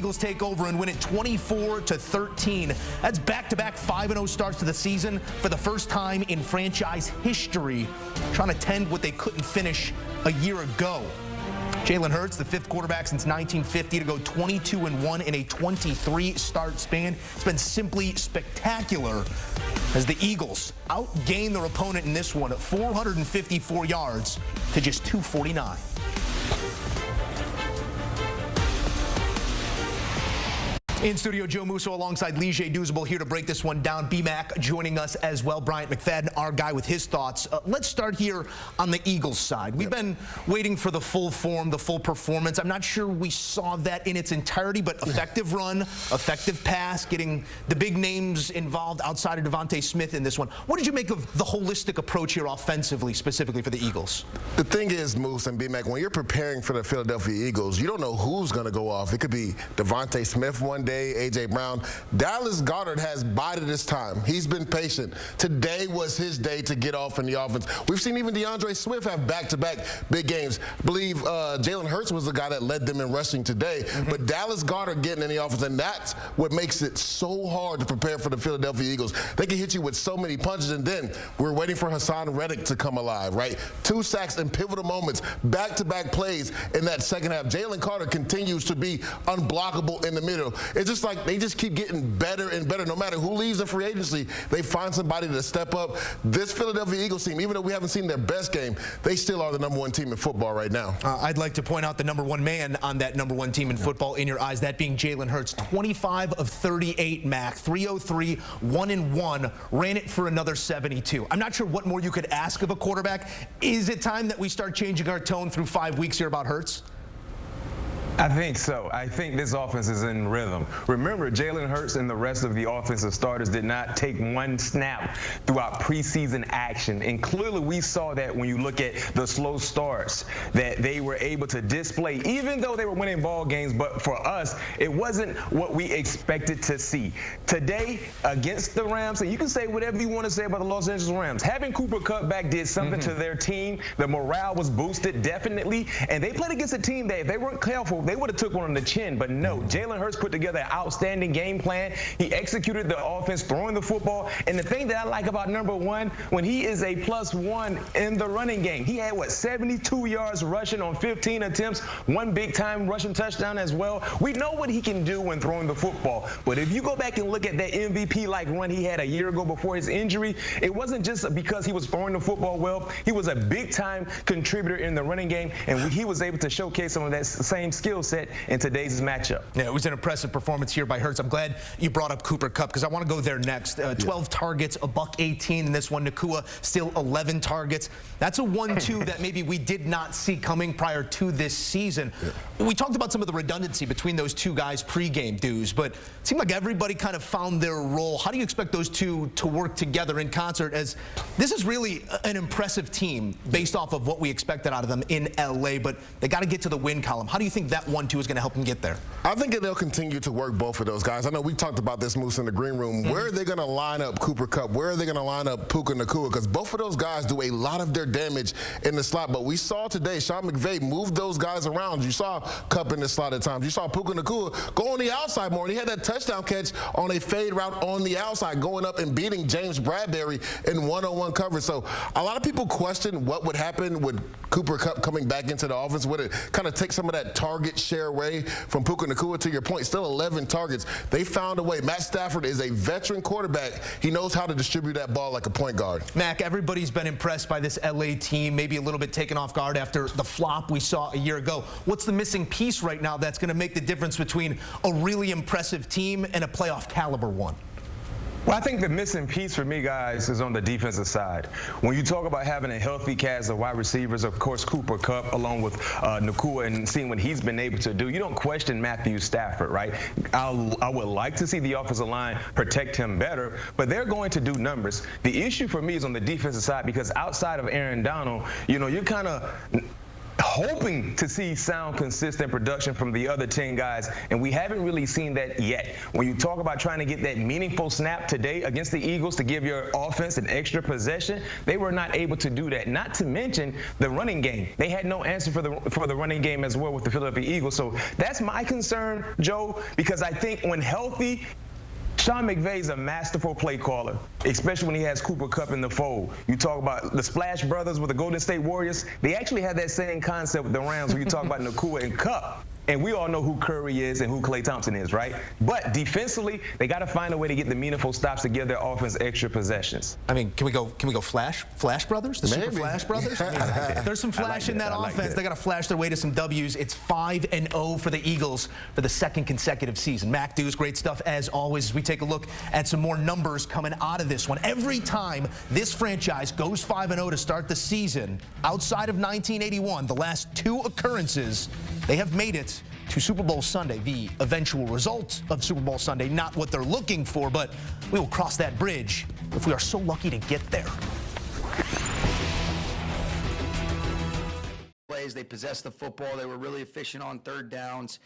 Eagles take over and win it 24-13. That's back-to-back 5-0 starts to the season for the first time in franchise history, trying to tend what they couldn't finish a year ago. Jalen Hurts, the fifth quarterback since 1950 to go 22-1 in a 23-start span. It's been simply spectacular as the Eagles outgained their opponent in this one at 454 yards to just 249. In studio, Joe Musso alongside Lige Douzable here to break this one down. B-Mac joining us as well. Bryant McFadden, our guy with his thoughts. Let's start here on the Eagles side. We've been waiting for the full form, the full performance. I'm not sure we saw that in its entirety, but effective run, effective pass, getting the big names involved outside of Devontae Smith in this one. What did you make of the holistic approach here offensively, specifically for the Eagles? The thing is, Moose and B-Mac, when you're preparing for the Philadelphia Eagles, you don't know who's going to go off. It could be Devontae Smith one day, A.J. Brown. Dallas Goedert has bided his time. He's been patient. Today was his day to get off in the offense. We've seen even DeAndre Swift have back-to-back big games. I believe Jalen Hurts was the guy that led them in rushing today. But Dallas Goedert getting in the offense, and that's what makes it so hard to prepare for the Philadelphia Eagles. They can hit you with so many punches, and then we're waiting for Hassan Reddick to come alive, right? 2 sacks in pivotal moments, back-to-back plays in that second half. Jalen Carter continues to be unblockable in the middle. It's just like they just keep getting better and better. No matter who leaves in free agency, they find somebody to step up. This Philadelphia Eagles team, even though we haven't seen their best game, they still are the #1 team in football right now. I'd like to point out the #1 man on that #1 team in football in your eyes, that being Jalen Hurts. 25 of 38, Mac, 303, 1-1, ran it for another 72. I'm not sure what more you could ask of a quarterback. Is it time that we start changing our tone through 5 weeks here about Hurts? I think so. I think this offense is in rhythm. Remember, Jalen Hurts and the rest of the offensive starters did not take one snap throughout preseason action. And clearly we saw that when you look at the slow starts that they were able to display, even though they were winning ball games. But for us, it wasn't what we expected to see. Today, against the Rams, and you can say whatever you want to say about the Los Angeles Rams, having Cooper Kupp back did something to their team. The morale was boosted, definitely. And they played against a team that if they weren't careful, they would have took one on the chin, but no. Jalen Hurts put together an outstanding game plan. He executed the offense, throwing the football. And the thing that I like about #1, when he is a +1 in the running game, he had, 72 yards rushing on 15 attempts, 1 big-time rushing touchdown as well. We know what he can do when throwing the football. But if you go back and look at that MVP-like run he had a year ago before his injury, it wasn't just because he was throwing the football well. He was a big-time contributor in the running game, and he was able to showcase some of that same skill set in today's matchup. Yeah, it was an impressive performance here by Hurts. I'm glad you brought up Cooper Kupp because I want to go there next. 12 targets, a $118 in this one. Nakua still 11 targets. That's a 1-2 that maybe we did not see coming prior to this season. We talked about some of the redundancy between those two guys pregame, Dews, but it seemed like everybody kind of found their role. How do you expect those two to work together in concert, as this is really an impressive team based off of what we expected out of them in LA, but they got to get to the win column. How do you think that 1-2 is going to help them get there? I think they'll continue to work both of those guys. I know we talked about this, Moose, in the green room. Where are they going to line up Cooper Kupp? Where are they going to line up Puka Nacua? Because both of those guys do a lot of their damage in the slot. But we saw today Sean McVay move those guys around. You saw Kupp in the slot at times. You saw Puka Nacua go on the outside more. And he had that touchdown catch on a fade route on the outside, going up and beating James Bradbury in one-on-one coverage. So a lot of people question what would happen with Cooper Kupp coming back into the offense. Would it kind of take some of that target share away from Puka Nacua? To your point, still 11 targets. They found a way. Matt Stafford is a veteran quarterback. He knows how to distribute that ball like a point guard. Mac, everybody's been impressed by this LA team, maybe a little bit taken off guard after the flop we saw a year ago. What's the missing piece right now that's going to make the difference between a really impressive team and a playoff caliber one? Well, I think the missing piece for me, guys, is on the defensive side. When you talk about having a healthy cast of wide receivers, of course, Cooper Kupp, along with Nacua, and seeing what he's been able to do, you don't question Matthew Stafford, right? I would like to see the offensive line protect him better, but they're going to do numbers. The issue for me is on the defensive side, because outside of Aaron Donald, you know, you're kind of hoping to see sound, consistent production from the other 10 guys, and we haven't really seen that yet. When you talk about trying to get that meaningful snap today against the Eagles to give your offense an extra possession, they were not able to do that. Not to mention the running game. They had no answer for the running game as well with the Philadelphia Eagles. So that's my concern, Joe, because I think when healthy, Sean McVay's a masterful play caller, especially when he has Cooper Kupp in the fold. You talk about the Splash Brothers with the Golden State Warriors. They actually had that same concept with the Rams when you talk about Nakua and Kupp. And we all know who Curry is and who Klay Thompson is, right? But defensively, they got to find a way to get the meaningful stops to give their offense extra possessions. I mean, can we go Flash Brothers? The Super Flash Brothers? I mean, there's some flash in that offense. They got to flash their way to some W's. It's 5-0 for the Eagles for the second consecutive season. Mac Dews, great stuff as always. As we take a look at some more numbers coming out of this one. Every time this franchise goes 5-0 to start the season, outside of 1981, the last two occurrences, they have made it to Super Bowl Sunday. The eventual result of Super Bowl Sunday, not what they're looking for, but we will cross that bridge if we are so lucky to get there. They possessed the football. They were really efficient on third downs.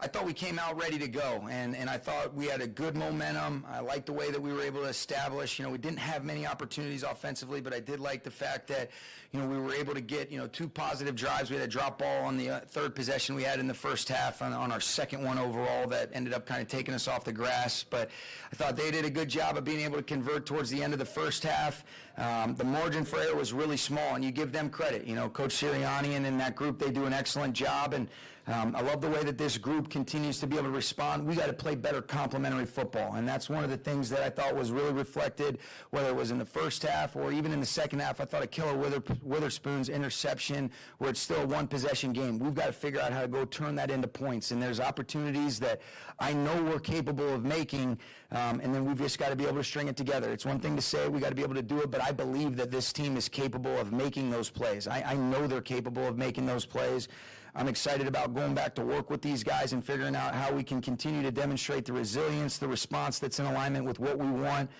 I thought we came out ready to go, and I thought we had a good momentum. I liked the way that we were able to establish. We didn't have many opportunities offensively, but I did like the fact that, we were able to get, two positive drives. We had a drop ball on the third possession we had in the first half on our second one overall that ended up kind of taking us off the grass. But I thought they did a good job of being able to convert towards the end of the first half. The margin for error was really small, and you give them credit. Coach Sirianni and in that group, they do an excellent job, and I love the way that this group continues to be able to respond. We got to play better complementary football, and that's one of the things that I thought was really reflected, whether it was in the first half or even in the second half. I thought of Killer Witherspoon's interception, where it's still a one-possession game. We've got to figure out how to go turn that into points, and there's opportunities that I know we're capable of making, and then we've just got to be able to string it together. It's one thing to say we got to be able to do it, but I believe that this team is capable of making those plays. I know they're capable of making those plays. I'm excited about going back to work with these guys and figuring out how we can continue to demonstrate the resilience, the response that's in alignment with what we want.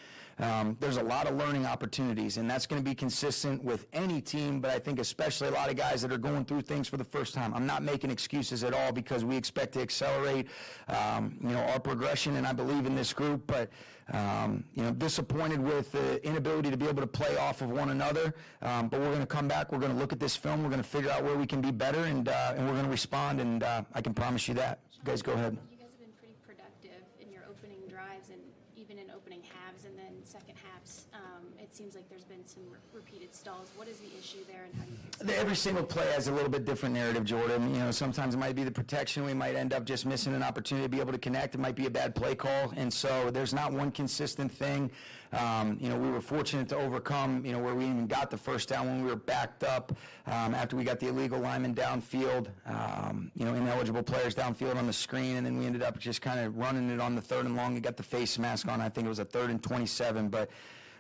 There's a lot of learning opportunities, and that's going to be consistent with any team, but I think especially a lot of guys that are going through things for the first time. I'm not making excuses at all because we expect to accelerate, our progression, and I believe in this group, but disappointed with the inability to be able to play off of one another, but we're going to come back, we're going to look at this film, we're going to figure out where we can be better, and we're going to respond, and I can promise you that. You guys go ahead. You guys have been pretty productive in your opening drives and even in opening halves and then second halves. It seems like there's been some repeated stalls. What is the issue there, and how do you fix it? Every single play has a little bit different narrative, Jordan. Sometimes it might be the protection. We might end up just missing an opportunity to be able to connect. It might be a bad play call, and so there's not one consistent thing. We were fortunate to overcome, where we even got the first down when we were backed up after we got the illegal lineman downfield, ineligible players downfield on the screen, and then we ended up just kind of running it on the third and long. We got the face mask on. I think it was a 3rd and 27, but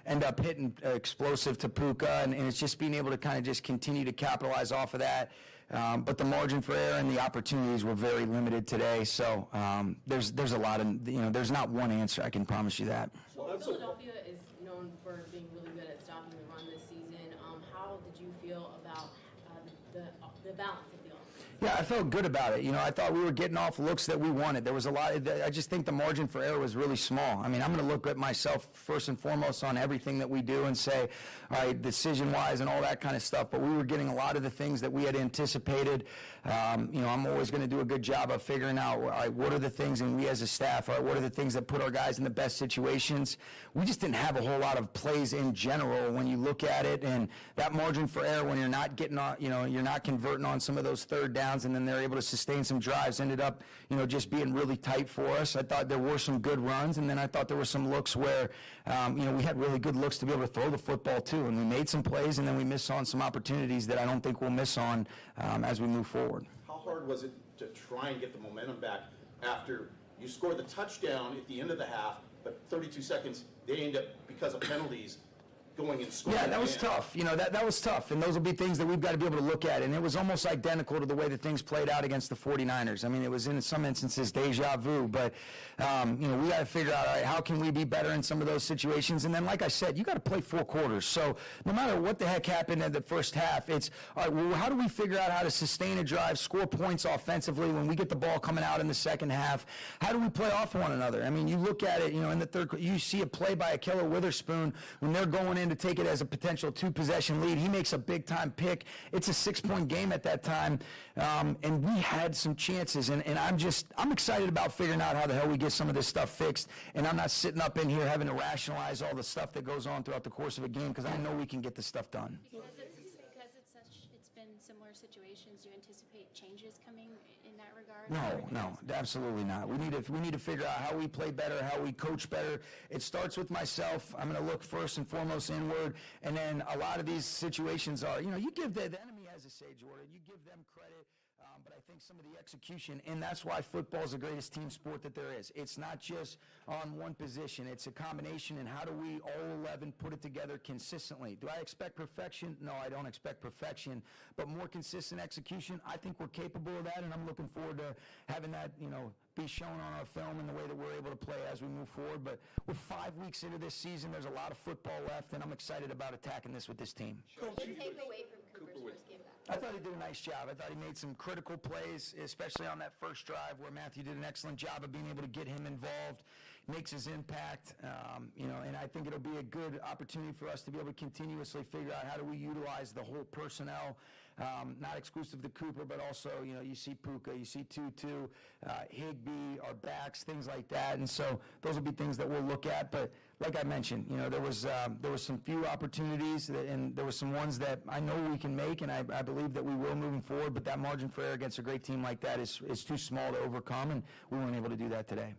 end up hitting explosive to Puka, and it's just being able to kind of just continue to capitalize off of that. But the margin for error and the opportunities were very limited today. So there's a lot of, there's not one answer. I can promise you that. Well, Philadelphia is known for being really good at stopping the run this season. How did you feel about the balance of the offense? Yeah, I felt good about it. I thought we were getting off looks that we wanted. There was a lot. I just think the margin for error was really small. I mean, I'm going to look at myself first and foremost on everything that we do and say, all right, decision-wise and all that kind of stuff. But we were getting a lot of the things that we had anticipated. I'm always going to do a good job of figuring out, all right, what are the things, and we as a staff, all right, what are the things that put our guys in the best situations. We just didn't have a whole lot of plays in general when you look at it, and that margin for error when you're not getting on, you're not converting on some of those third downs, and then they're able to sustain some drives, ended up, just being really tight for us. I thought there were some good runs, and then I thought there were some looks where, we had really good looks to be able to throw the football too, and we made some plays, and then we missed on some opportunities that I don't think we'll miss on as we move forward. How hard was it to try and get the momentum back after you scored the touchdown at the end of the half, but 32 seconds, they end up, because of penalties, going and scoring. Yeah, that was again. tough. That was tough. And those will be things that we've got to be able to look at. And it was almost identical to the way that things played out against the 49ers. I mean, it was in some instances deja vu. But, we got to figure out, all right, how can we be better in some of those situations? And then, like I said, you got to play 4 quarters. So no matter what the heck happened in the first half, it's, all right, well, how do we figure out how to sustain a drive, score points offensively when we get the ball coming out in the second half? How do we play off one another? I mean, you look at it, in the third, you see a play by Ahkello Witherspoon when they're going in to take it as a potential 2-possession lead. He makes a big-time pick. It's a 6-point game at that time, and we had some chances. And I'm excited about figuring out how the hell we get some of this stuff fixed. And I'm not sitting up in here having to rationalize all the stuff that goes on throughout the course of a game because I know we can get this stuff done. Because it's been similar situations, do you anticipate changes coming in that regard? No, absolutely not. We need to figure out how we play better, how we coach better. It starts with myself. I'm going to look first and foremost inward, and then a lot of these situations are, you give the enemy has a say, Jordan. You give them credit. But I think some of the execution, and that's why football is the greatest team sport that there is. It's not just on one position. It's a combination, and how do we, all 11, put it together consistently? Do I expect perfection? No, I don't expect perfection. But more consistent execution, I think we're capable of that, and I'm looking forward to having that, be shown on our film in the way that we're able to play as we move forward. But we're 5 weeks into this season. There's a lot of football left, and I'm excited about attacking this with this team. What did you take away from Cooper's first game back? I thought he did a nice job. I thought he made some critical plays, especially on that first drive where Matthew did an excellent job of being able to get him involved, makes his impact, and I think it'll be a good opportunity for us to be able to continuously figure out how do we utilize the whole personnel, not exclusive to Cooper, but also, you see Puka, you see Tutu, Higbee, our backs, things like that. And so those will be things that we'll look at. But like I mentioned, there was some few opportunities, and there were some ones that I know we can make, and I believe that we will moving forward. But that margin for error against a great team like that is too small to overcome, and we weren't able to do that today.